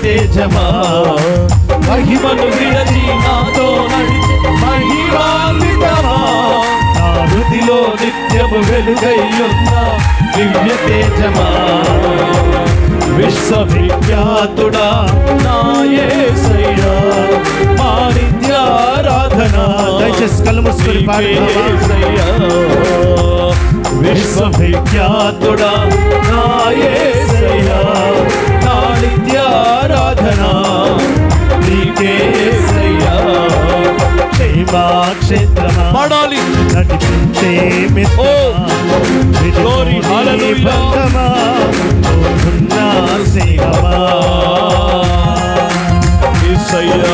తేజమా, మహిమను విడచి నాతో నడిచి మహిమాన్వితమా, నా హృదిలో నిత్యము వెలుగైయున్న దివ్య తేజమా, విశ్వవిఖ్యాతుడా నా యేసయ్యా, మా నిత్యారాధన. దయచేసి కళ్ళు మూసుకొని యేసయ్యా, విశ్వవిఖ్యాతుడా నా యేసయ్యా, నా నిత్యారాధన నీకే యేసయ్యా. క్షేమాక్షేత్రమా పాడాలి నడిపించే మిత్రమా, గ్లోరీ హల్లెలూయా, స్నేహమా, యేసయ్యా